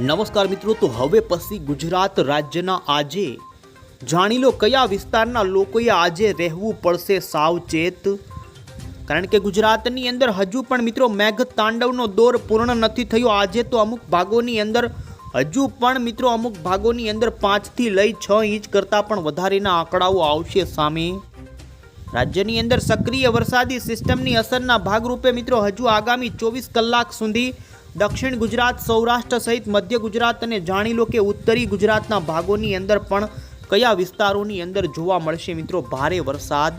નમસ્કાર મિત્રો, તો હવે પછી ગુજરાત રાજ્યના આજે જાણી લો કયા વિસ્તારના લોકોએ આજે રહેવું પડશે સાવચેત, કારણ કે ગુજરાતની અંદર હજુ પણ મિત્રો મેઘ તાંડવનો દોર પૂર્ણ નથી થયો। આજે તો અમુક ભાગોની અંદર હજુ પણ મિત્રો અમુક ભાગોની અંદર 5 થી લઈ 6 ઇંચ કરતાં પણ વધારેના આંકડાઓ આવશે સામે। રાજ્યની અંદર સક્રિય વરસાદી સિસ્ટમની અસરના ભાગરૂપે મિત્રો હજુ આગામી 24 કલાક સુધી દક્ષિણ ગુજરાત, સૌરાષ્ટ્ર સહિત મધ્ય ગુજરાત અને જાણી લો કે ઉત્તરી ગુજરાતના ભાગોની અંદર પણ કયા વિસ્તારોની અંદર જોવા મળશે મિત્રો ભારે વરસાદ।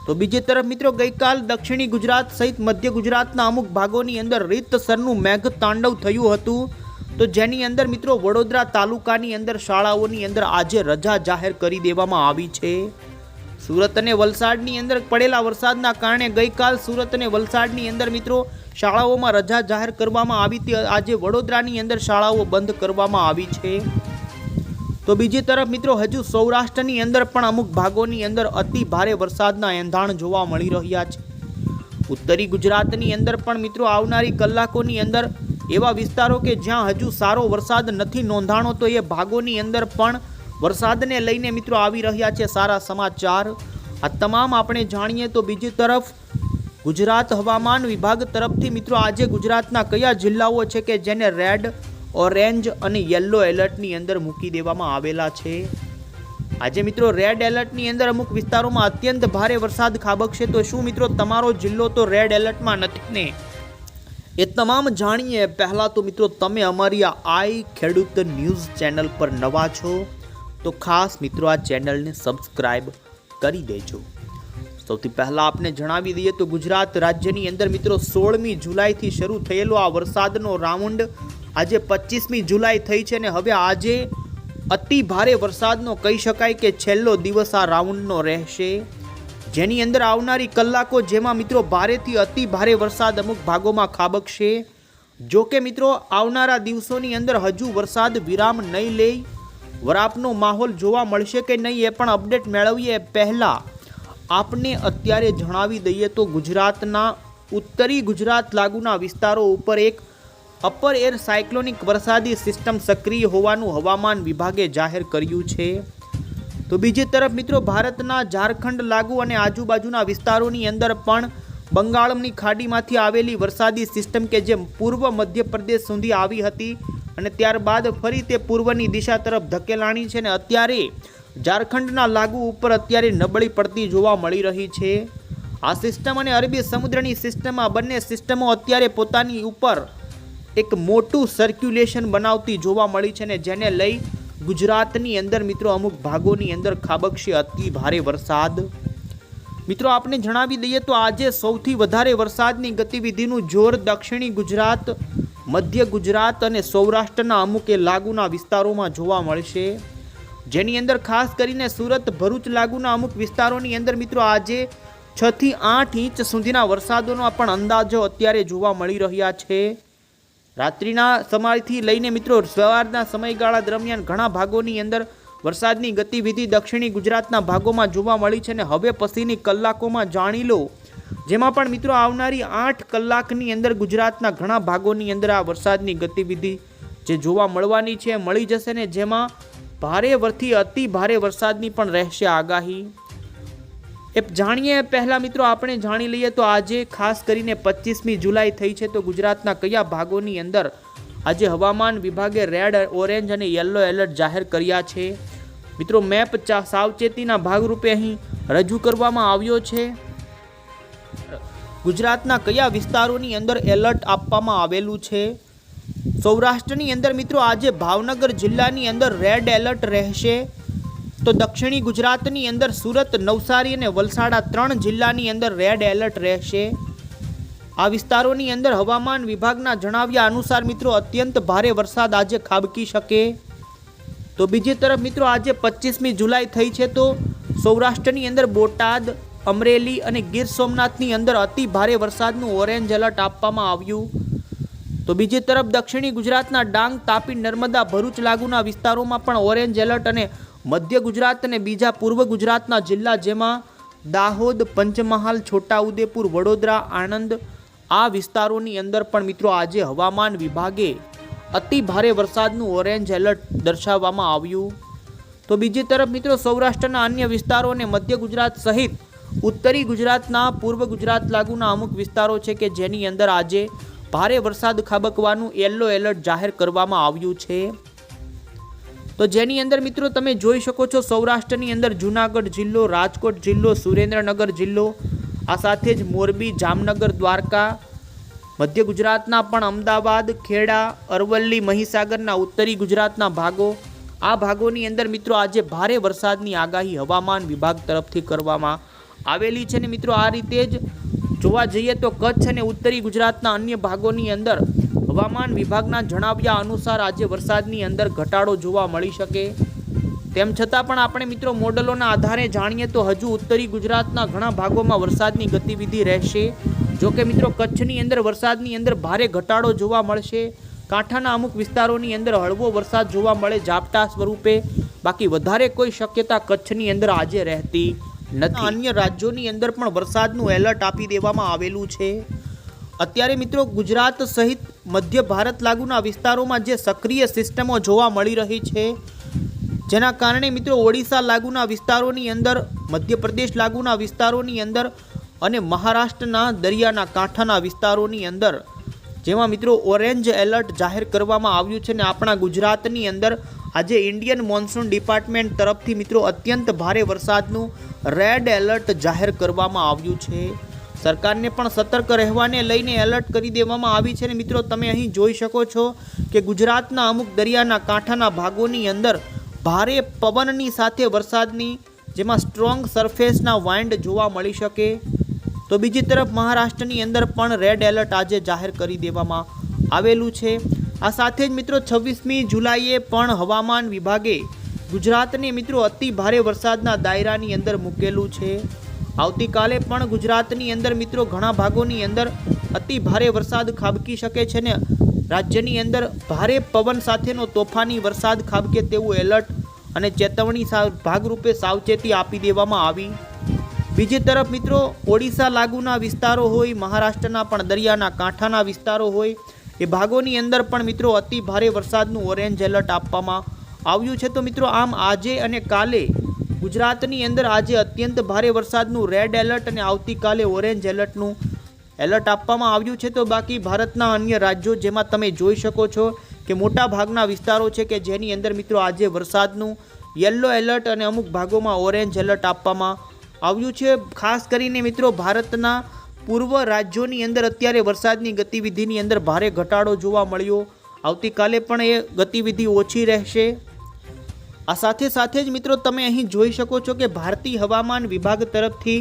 તો બીજી તરફ મિત્રો ગઈકાલ દક્ષિણી ગુજરાત સહિત મધ્ય ગુજરાતના અમુક ભાગોની અંદર રીતસરનું મેઘ તાંડવ થયું હતું, તો જેની અંદર મિત્રો વડોદરા તાલુકાની અંદર શાળાઓની અંદર આજે રજા જાહેર કરી દેવામાં આવી છે। સુરત અને વલસાડની અંદર પડેલા વરસાદના કારણે ગઈકાલ સુરત અને વલસાડની અંદર મિત્રો શાળાઓમાં રજા જાહેર કરવામાં આવી હતી। આજે વડોદરાની અંદર શાળાઓ બંધ કરવામાં આવી છે। તો બીજી તરફ મિત્રો હજુ સૌરાષ્ટ્રની અંદર પણ અમુક ભાગોની અંદર અતિ ભારે વરસાદના એંધાણ જોવા મળી રહ્યા છે। ઉત્તરી ગુજરાતની અંદર પણ મિત્રો આવનારી કલાકોની અંદર એવા વિસ્તારો કે જ્યાં હજુ સારો વરસાદ નથી નોંધાણો, તો એ ભાગોની અંદર પણ વરસાદને લઈને મિત્રો આવી રહ્યા છે સારા સમાચાર। આ તમામ આપણે જાણીએ તો બીજી તરફ ગુજરાત હવામાન વિભાગ તરફથી મિત્રો આજે ગુજરાતના કયા જિલ્લાઓ છે કે જેને રેડ, ઓરેન્જ અને યલો એલર્ટની અંદર મૂકી દેવામાં આવેલા છે। આજે મિત્રો રેડ એલર્ટની અંદર અમુક વિસ્તારોમાં અત્યંત ભારે વરસાદ ખાબકશે। તો શું મિત્રો તમારો જિલ્લો તો રેડ એલર્ટમાં નથી ને? એ તમામ જાણીએ પહેલાં તો મિત્રો તમે અમારી આ આઈ ખેડૂત ન્યૂઝ ચેનલ પર નવા છો તો ખાસ મિત્રો આ ચેનલને સબસ્ક્રાઈબ કરી દેજો। સૌથી પહેલાં આપને જણાવી દઈએ તો ગુજરાત રાજ્યની અંદર મિત્રો 16મી જુલાઈથી શરૂ થયેલો આ વરસાદનો રાઉન્ડ આજે 25મી જુલાઈ થઈ છે અને હવે આજે અતિ ભારે વરસાદનો કહી શકાય કે છેલ્લો દિવસ આ રાઉન્ડનો રહેશે, જેની અંદર આવનારી કલાકો જેમાં મિત્રો ભારેથી અતિ ભારે વરસાદ અમુક ભાગોમાં ખાબકશે। જો કે મિત્રો આવનારા દિવસોની અંદર હજુ વરસાદ વિરામ નહીં લે, વરાપનો માહોલ જોવા મળશે કે નહીં એ પણ અપડેટ મેળવીએ પહેલાં આપને અત્યારે જણાવી દઈએ તો ગુજરાતના ઉત્તરી ગુજરાત લાગુના વિસ્તારો ઉપર એક અપર એર સાયક્લોનિક વરસાદી સિસ્ટમ સક્રિય હોવાનું હવામાન વિભાગે જાહેર કર્યું છે। તો બીજી તરફ મિત્રો ભારતના ઝારખંડ લાગુ અને આજુબાજુના વિસ્તારોની અંદર પણ બંગાળની ખાડીમાંથી આવેલી વરસાદી સિસ્ટમ કે જે પૂર્વ મધ્યપ્રદેશ સુધી આવી હતી અને ત્યારબાદ ફરી તે પૂર્વની દિશા તરફ ધકેલાણી છે અને અત્યારે ઝારખંડના લાગુ ઉપર અત્યારે નબળી પડતી જોવા મળી રહી છે। આ સિસ્ટમ અને અરબી સમુદ્રની સિસ્ટમ, આ બંને સિસ્ટમો અત્યારે પોતાની ઉપર એક મોટું સર્ક્યુલેશન બનાવતી જોવા મળી છે અને જેને લઈ ગુજરાતની અંદર મિત્રો અમુક ભાગોની અંદર ખાબકશે અતિ ભારે વરસાદ। મિત્રો આપને જણાવી દઈએ તો આજે સૌથી વધારે વરસાદની ગતિવિધિનું જોર દક્ષિણી ગુજરાત, મધ્ય ગુજરાત અને સૌરાષ્ટ્રના અમુક લાગુના વિસ્તારોમાં જોવા મળશે, જેની અંદર ખાસ કરીને સુરત, ભરૂચ લાગુના અમુક વિસ્તારોની અંદર મિત્રો આજે 6 થી 8 ઇંચ સુધીના વરસાદોનો પણ અંદાજો અત્યારે જોવા મળી રહ્યા છે। રાત્રિના સમયથી લઈને મિત્રો સવારના સમયગાળા દરમિયાન ઘણા ભાગોની અંદર વરસાદની ગતિવિધિ દક્ષિણી ગુજરાતના ભાગોમાં જોવા મળી છે અને હવે પછીની કલાકોમાં જાણી લો જેમાં પણ મિત્રો આવનારી 8 કલાકની અંદર ગુજરાતના ઘણા ભાગોની અંદર આ વરસાદની ગતિવિધિ જે જોવા મળવાની છે મળી જશે ને જેમાં ભારે વરથી અતિ ભારે વરસાદની પણ રહેશે આગાહી। એ જાણીએ પહેલાં મિત્રો આપણે જાણી લઈએ તો આજે ખાસ કરીને 25મી જુલાઈ થઈ છે તો ગુજરાતના કયા ભાગોની અંદર આજે હવામાન વિભાગે રેડ, ઓરેન્જ અને યલો એલર્ટ જાહેર કર્યા છે। મિત્રો મેપ સાવચેતીના ભાગરૂપે અહીં રજૂ કરવામાં આવ્યો છે। ગુજરાતના કયા વિસ્તારોની અંદર એલર્ટ આપવામાં આવેલું છે। સૌરાષ્ટ્રની અંદર મિત્રો આજે ભાવનગર જિલ્લાની અંદર રેડ એલર્ટ રહેશે, તો દક્ષિણી ગુજરાતની અંદર સુરત, નવસારી અને વલસાડ 3 જિલ્લાની અંદર રેડ એલર્ટ રહેશે। આ વિસ્તારોની અંદર હવામાન વિભાગના જણાવ્યા અનુસાર મિત્રો અત્યંત ભારે વરસાદ આજે ખાબકી શકે। તો બીજી તરફ મિત્રો આજે 25મી જુલાઈ થઈ છે તો સૌરાષ્ટ્રની અંદર બોટાદ, અમરેલી અને ગીર સોમનાથની અંદર અતિ ભારે વરસાદનું ઓરેન્જ એલર્ટ આપવામાં આવ્યું। તો બીજી તરફ દક્ષિણી ગુજરાતના ડાંગ, તાપી, નર્મદા, ભરૂચ લાગુના વિસ્તારોમાં પણ ઓરેન્જ એલર્ટ અને મધ્ય ગુજરાત અને બીજા પૂર્વ ગુજરાતના જિલ્લા જેમાં દાહોદ, પંચમહાલ, છોટાઉદેપુર, વડોદરા, આણંદ આ વિસ્તારોની અંદર પણ મિત્રો આજે હવામાન વિભાગે અતિ ભારે વરસાદનું ઓરેન્જ એલર્ટ દર્શાવવામાં આવ્યું. તો બીજી તરફ મિત્રો સૌરાષ્ટ્રના અન્ય વિસ્તારો અને મધ્ય ગુજરાત સહિત ઉત્તરી ગુજરાતના પૂર્વ ગુજરાત લાગુના અમુક વિસ્તારો છે કે જેની અંદર આજે ભારે વરસાદ ખાબકવાનું યલો એલર્ટ જાહેર કરવામાં આવ્યું છે. તો જેની અંદર મિત્રો તમે જોઈ શકો છો સૌરાષ્ટ્રની અંદર જૂનાગઢ જિલ્લો, રાજકોટ જિલ્લો, સુરેન્દ્રનગર જિલ્લો, આ સાથે જ મોરબી, જામનગર, દ્વારકા, મધ્ય ગુજરાતના પણ અમદાવાદ, ખેડા, અરવલ્લી, મહીસાગરના ઉત્તરી ગુજરાતના ભાગો, આ ભાગોની અંદર મિત્રો આજે ભારે વરસાદની આગાહી હવામાન વિભાગ તરફથી કરવામાં આવેલી છે. ને મિત્રો આ રીતે જ જોવા જઈએ તો કચ્છ અને ઉત્તરી ગુજરાતના અન્ય ભાગોની અંદર હવામાન વિભાગના જણાવ્યા અનુસાર આજે વરસાદની અંદર ઘટાડો જોવા મળી શકે. તેમ છતાં પણ આપણે મિત્રો મોડલોના આધારે જાણીએ તો હજુ ઉત્તરી ગુજરાતના ઘણા ભાગોમાં વરસાદની ગતિવિધિ રહેશે. જો કે મિત્રો કચ્છની અંદર વરસાદની અંદર ભારે ઘટાડો જોવા મળશે. કાંઠાના અમુક વિસ્તારોની અંદર હળવો વરસાદ જોવા મળે ઝાપટા સ્વરૂપે, બાકી વધારે કોઈ શક્યતા કચ્છની અંદર આજે રહેતી નથી. અન્ય રાજ્યોની અંદર પણ વરસાદનું એલર્ટ આપી દેવામાં આવેલું છે. અત્યારે મિત્રો ગુજરાત સહિત મધ્ય ભારત લાગુના વિસ્તારોમાં જે સક્રિય સિસ્ટમો જોવા મળી રહી છે, જેના કારણે મિત્રો ઓડિશા લાગુના વિસ્તારોની અંદર, મધ્યપ્રદેશ લાગુના વિસ્તારોની અંદર અને મહારાષ્ટ્રના દરિયાના કાંઠાના વિસ્તારોની અંદર જેમાં મિત્રો ઓરેન્જ એલર્ટ જાહેર કરવામાં આવ્યું છે. ને આપણા ગુજરાતની અંદર આજે ઇન્ડિયન મોન્સૂન ડિપાર્ટમેન્ટ તરફથી મિત્રો અત્યંત ભારે વરસાદનું રેડ એલર્ટ જાહેર કરવામાં આવ્યું છે. સરકારને પણ સતર્ક રહેવાને લઈને એલર્ટ કરી દેવામાં આવી છે. ને મિત્રો તમે અહીં જોઈ શકો છો કે ગુજરાતના અમુક દરિયાના કાંઠાના ભાગોની અંદર ભારે પવનની સાથે વરસાદની, જેમાં સ્ટ્રોંગ સરફેસના વાઇન્ડ જોવા મળી શકે. તો બીજી તરફ મહારાષ્ટ્રની અંદર પણ રેડ એલર્ટ આજે જાહેર કરી દેવામાં આવેલું છે. આ સાથે જ મિત્રો 26મી જુલાઈએ પણ હવામાન વિભાગે ગુજરાતને મિત્રો અતિ ભારે વરસાદના દાયરાની અંદર મૂકેલું છે. આવતીકાલે પણ ગુજરાતની અંદર મિત્રો ઘણા ભાગોની અંદર અતિ ભારે વરસાદ ખાબકી શકે છે ને રાજ્યની અંદર ભારે પવન સાથેનો તોફાની વરસાદ ખાબકે તેવું એલર્ટ અને ચેતવણી ભાગરૂપે સાવચેતી આપી દેવામાં આવી. બીજી તરફ મિત્રો ઓડિશા લાગુના વિસ્તારો હોય, મહારાષ્ટ્રના પણ દરિયાના કાંઠાના વિસ્તારો હોય, એ ભાગોની અંદર પણ મિત્રો અતિ ભારે વરસાદનું ઓરેન્જ એલર્ટ આપવામાં આવ્યું છે. તો મિત્રો આમ આજે અને કાલે ગુજરાતની અંદર આજે અત્યંત ભારે વરસાદનું રેડ એલર્ટ અને આવતીકાલે ઓરેન્જ એલર્ટનું એલર્ટ આપવામાં આવ્યું છે. તો બાકી ભારતના અન્ય રાજ્યો જેમાં તમે જોઈ શકો છો કે મોટા ભાગના વિસ્તારો છે કે જેની અંદર મિત્રો આજે વરસાદનું યલો એલર્ટ અને અમુક ભાગોમાં ઓરેન્જ એલર્ટ આપવામાં આવ્યું છે. ખાસ કરીને મિત્રો ભારતના પૂર્વ રાજ્યોની અંદર અત્યારે વરસાદની ગતિવિધિની અંદર ભારે ઘટાડો જોવા મળ્યો. આવતીકાલે પણ એ ગતિવિધિ ઓછી રહેશે. આ સાથે સાથે જ મિત્રો તમે અહીં જોઈ શકો છો કે ભારતીય હવામાન વિભાગ તરફથી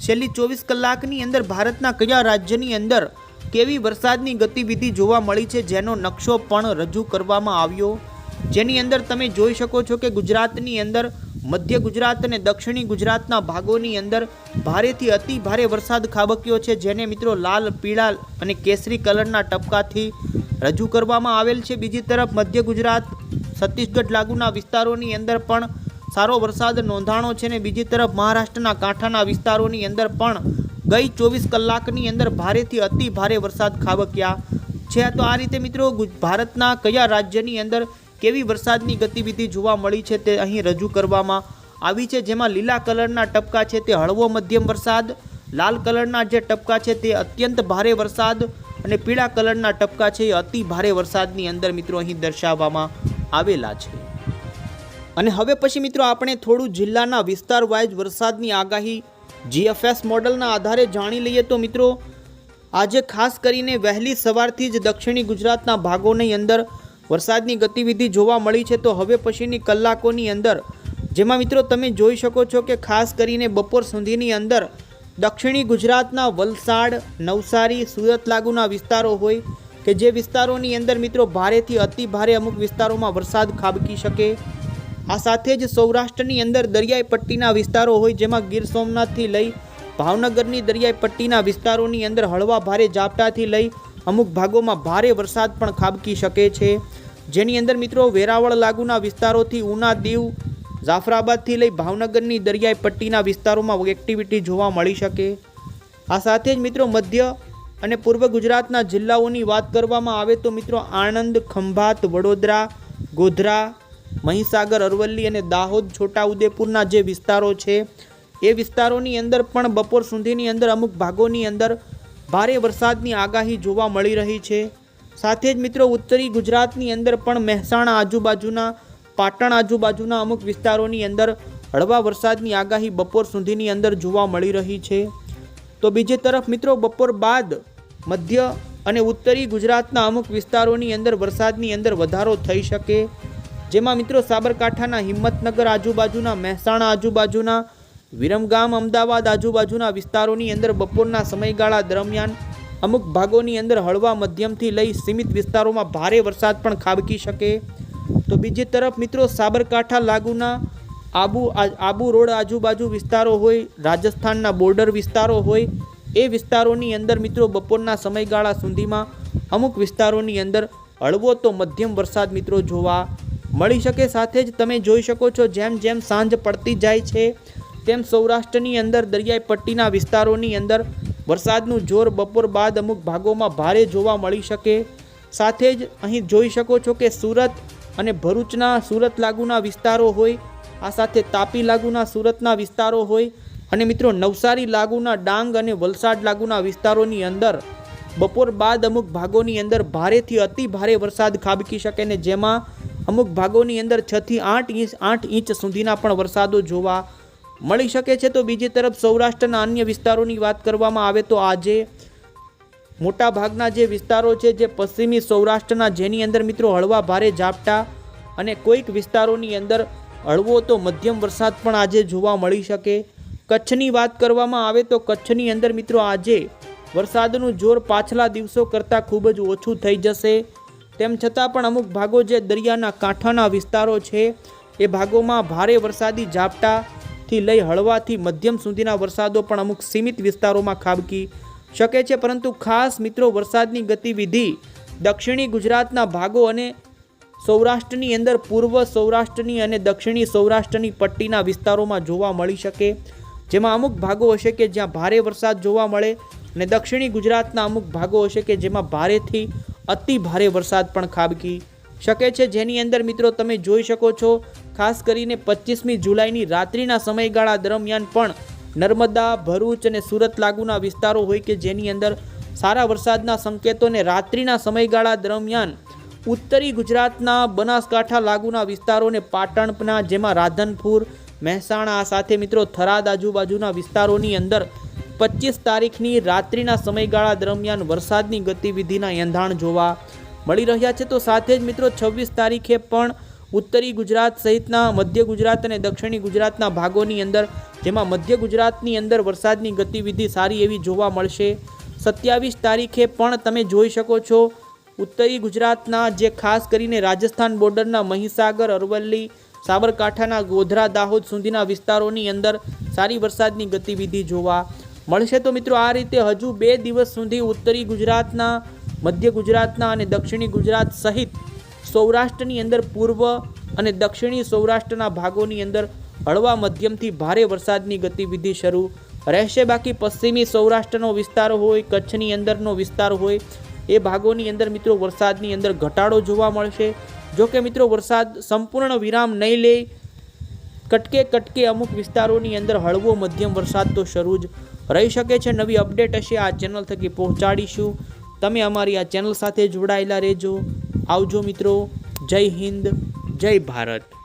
છેલ્લી 24 કલાકની અંદર ભારતના કયા રાજ્યની અંદર કેવી વરસાદની ગતિવિધિ જોવા મળી છે જેનો નકશો પણ રજૂ કરવામાં આવ્યો. જેની અંદર તમે જોઈ શકો છો કે ગુજરાતની અંદર મધ્ય ગુજરાત અને દક્ષિણી ગુજરાતના ભાગોની અંદર ભારેથી અતિ ભારે વરસાદ ખાબક્યો છે, જેને મિત્રો લાલ, પીળા અને કેસરી કલરના ટપકાથી રજૂ કરવામાં આવેલ છે. બીજી તરફ મધ્ય ગુજરાત, છત્તીસગઢ લાગુના વિસ્તારોની અંદર પણ સારો વરસાદ નોંધાણો છે ને બીજી તરફ મહારાષ્ટ્રના કાંઠાના વિસ્તારોની અંદર પણ ગઈ 24 કલાકની અંદર ભારેથી અતિ ભારે વરસાદ ખાબક્યા છે. તો આ રીતે મિત્રો ભારતના કયા રાજ્યની અંદર કેવી વરસાદની ગતિવિધિ જોવા મળી છે તે અહીં રજૂ કરવામાં આવી છે. જેમાં લીલા કલરના ટપકા છે તે હળવો મધ્યમ વરસાદ, લાલ કલરના જે ટપકા છે તે અત્યંત ભારે વરસાદ અને પીળા કલરના ટપકા છે એ અતિ ભારે વરસાદની અંદર મિત્રો અહીં દર્શાવવામાં આવેલા છે. અને હવે પછી મિત્રો આપણે થોડું જિલ્લાના વિસ્તાર વાઇઝ વરસાદની આગાહી GFS મોડલના આધારે જાણી લઈએ. તો મિત્રો આજે ખાસ કરીને વહેલી સવારથી જ દક્ષિણી ગુજરાતના ભાગોની અંદર વરસાદની ગતિવિધિ જોવા મળી છે. તો હવે પછીની કલાકોની અંદર જેમાં મિત્રો તમે જોઈ શકો છો કે ખાસ કરીને બપોર સુધીની અંદર દક્ષિણી ગુજરાતના વલસાડ, નવસારી, સુરત લાગુના વિસ્તારો હોય કે જે વિસ્તારોની અંદર મિત્રો ભારેથી અતિ ભારે અમુક વિસ્તારોમાં વરસાદ ખાબકી શકે. આ સાથે જ સૌરાષ્ટ્રની અંદર દરિયાઈ પટ્ટીના વિસ્તારો હોય જેમાં ગીર સોમનાથથી લઈ ભાવનગરની દરિયાઈ પટ્ટીના વિસ્તારોની અંદર હળવા ભારે ઝાપટાથી લઈ અમુક ભાગોમાં ભારે વરસાદ પણ ખાબકી શકે છે. જેની અંદર મિત્રો વેરાવળ લાગુના વિસ્તારોથી ઉના, દીવ, જાફરાબાદથી લઈ ભાવનગરની દરિયાઈ પટ્ટીના વિસ્તારોમાં એક્ટિવિટી જોવા મળી શકે. આ સાથે જ મિત્રો મધ્ય અને પૂર્વ ગુજરાતના જિલ્લાઓની વાત કરવામાં આવે તો મિત્રો આણંદ, ખંભાત, વડોદરા, ગોધરા, મહીસાગર, અરવલ્લી અને દાહોદ, છોટાઉદેપુરના જે વિસ્તારો છે એ વિસ્તારોની અંદર પણ બપોર સુધીની અંદર અમુક ભાગોની અંદર ભારે વરસાદની આગાહી જોવા મળી રહી છે। સાથે જ મિત્રો ઉત્તરી ગુજરાતની અંદર પણ મહેસાણા આજુબાજુના, પાટણ આજુબાજુના અમુક વિસ્તારોની અંદર હળવા વરસાદની આગાહી બપોર સુધીની અંદર જોવા મળી રહી છે। તો બીજી તરફ મિત્રો બપોર બાદ મધ્ય અને ઉત્તરી ગુજરાતના અમુક વિસ્તારોની અંદર વરસાદની અંદર વધારો થઈ શકે, જેમાં મિત્રો સાબરકાંઠાના હિંમતનગર આજુબાજુના, મહેસાણા આજુબાજુના, વિરમગામ, અમદાવાદ આજુબાજુના વિસ્તારોની અંદર બપોરના સમયગાળા દરમિયાન અમુક ભાગોની અંદર હળવા મધ્યમથી લઈ સીમિત વિસ્તારોમાં ભારે વરસાદ પણ ખાબકી શકે। તો બીજી તરફ મિત્રો સાબરકાંઠા લાગુના આબુ રોડ આજુબાજુ વિસ્તારો હોય, રાજસ્થાનના બોર્ડર વિસ્તારો હોય, એ વિસ્તારોની અંદર મિત્રો બપોરના સમયગાળા સુધીમાં અમુક વિસ્તારોની અંદર હળવો તો મધ્યમ વરસાદ મિત્રો જોવા મળી શકે। સાથે જ તમે જોઈ શકો છો જેમ જેમ સાંજ પડતી જાય છે તેમ સૌરાષ્ટ્રની અંદર દરિયાઈ પટ્ટીના વિસ્તારોની અંદર વરસાદનું જોર બપોર બાદ અમુક ભાગોમાં ભારે જોવા મળી શકે। સાથે જ અહીં જોઈ શકો છો કે સુરત અને ભરૂચના, સુરત લાગુના વિસ્તારો હોય, આ સાથે તાપી લાગુના સુરતના વિસ્તારો હોય અને મિત્રો નવસારી લાગુના ડાંગ અને વલસાડ લાગુના વિસ્તારોની અંદર બપોર બાદ અમુક ભાગોની અંદર ભારેથી અતિ ભારે વરસાદ ખાબકી શકે ને જેમાં અમુક ભાગોની અંદર 6 થી 8 ઇંચ સુધીના પણ વરસાદો જોવા મળી શકે છે। તો બીજી તરફ સૌરાષ્ટ્રના અન્ય વિસ્તારોની વાત કરવામાં આવે તો આજે મોટા ભાગના જે વિસ્તારો છે જે પશ્ચિમી સૌરાષ્ટ્રના, જેની અંદર મિત્રો હળવા ભારે ઝાપટા અને કોઈક વિસ્તારોની અંદર હળવો તો મધ્યમ વરસાદ પણ આજે જોવા મળી શકે। કચ્છની વાત કરવામાં આવે તો કચ્છની અંદર મિત્રો આજે વરસાદનું જોર પાછલા દિવસો કરતાં ખૂબ જ ઓછું થઈ જશે। તેમ છતાં પણ અમુક ભાગો જે દરિયાના કાંઠાના વિસ્તારો છે એ ભાગોમાં ભારે વરસાદી ઝાપટાથી લઈ હળવાથી મધ્યમ સુધીના વરસાદો પણ અમુક સીમિત વિસ્તારોમાં ખાબકી શકે છે। પરંતુ ખાસ મિત્રો વરસાદની ગતિવિધિ દક્ષિણી ગુજરાતના ભાગો અને સૌરાષ્ટ્રની અંદર પૂર્વ સૌરાષ્ટ્રની અને દક્ષિણી સૌરાષ્ટ્રની પટ્ટીના વિસ્તારોમાં જોવા મળી શકે, જેમાં અમુક ભાગો હશે કે જ્યાં ભારે વરસાદ જોવા મળે અને દક્ષિણી ગુજરાતના અમુક ભાગો હશે કે જેમાં ભારેથી અતિ ભારે વરસાદ પણ ખાબકી શકે છે। જેની અંદર મિત્રો તમે જોઈ શકો છો ખાસ કરીને 25મી જુલાઈની રાત્રિના સમયગાળા દરમિયાન પણ નર્મદા, ભરૂચ અને સુરત લાગુના વિસ્તારો હોય કે જેની અંદર સારા વરસાદના સંકેતોને રાત્રિના સમયગાળા દરમિયાન ઉત્તરી ગુજરાતના બનાસકાંઠા લાગુના વિસ્તારોને પાટણના, જેમાં રાધનપુર, મહેસાણા સાથે મિત્રો થરાદ આજુબાજુના વિસ્તારોની અંદર 25 તારીખની રાત્રિના સમયગાળા દરમિયાન વરસાદની ગતિવિધિના એંધાણ જોવા મળી રહ્યા છે। તો સાથે જ મિત્રો 26 તારીખે પણ ઉત્તરી ગુજરાત સહિતના મધ્ય ગુજરાત અને દક્ષિણી ગુજરાતના ભાગોની અંદર, જેમાં મધ્ય ગુજરાતની અંદર વરસાદની ગતિવિધિ સારી એવી જોવા મળશે। 27 તારીખે પણ તમે જોઈ શકો છો ઉત્તરી ગુજરાતના જે ખાસ કરીને રાજસ્થાન બોર્ડરના મહીસાગર, અરવલ્લી, સાબરકાંઠાના ગોધરા, દાહોદ સુધીના વિસ્તારોની અંદર સારી વરસાદની ગતિવિધિ જોવા મળશે। તો મિત્રો આ રીતે હજુ 2 દિવસ સુધી ઉત્તરી ગુજરાતના, મધ્ય ગુજરાતના અને દક્ષિણી ગુજરાત સહિત સૌરાષ્ટ્રની અંદર પૂર્વ અને દક્ષિણી સૌરાષ્ટ્રના ભાગોની અંદર હળવા મધ્યમથી ભારે વરસાદની ગતિવિધિ શરૂ રહેશે। બાકી પશ્ચિમી સૌરાષ્ટ્રનો વિસ્તાર હોય, કચ્છની અંદરનો વિસ્તાર હોય, એ ભાગોની અંદર મિત્રો વરસાદની અંદર ઘટાડો જોવા મળશે। જો કે મિત્રો વરસાદ સંપૂર્ણ વિરામ નહીં લે, કટકે અમુક વિસ્તારોની અંદર હળવો મધ્યમ વરસાદ તો શરૂ જ રહી શકે છે। નવી અપડેટ હશે આ ચેનલ થકી પહોંચાડીશું। તમે અમારી આ ચેનલ સાથે જોડાયેલા રહેજો। આવજો મિત્રો। જય હિન્દ, જય ભારત।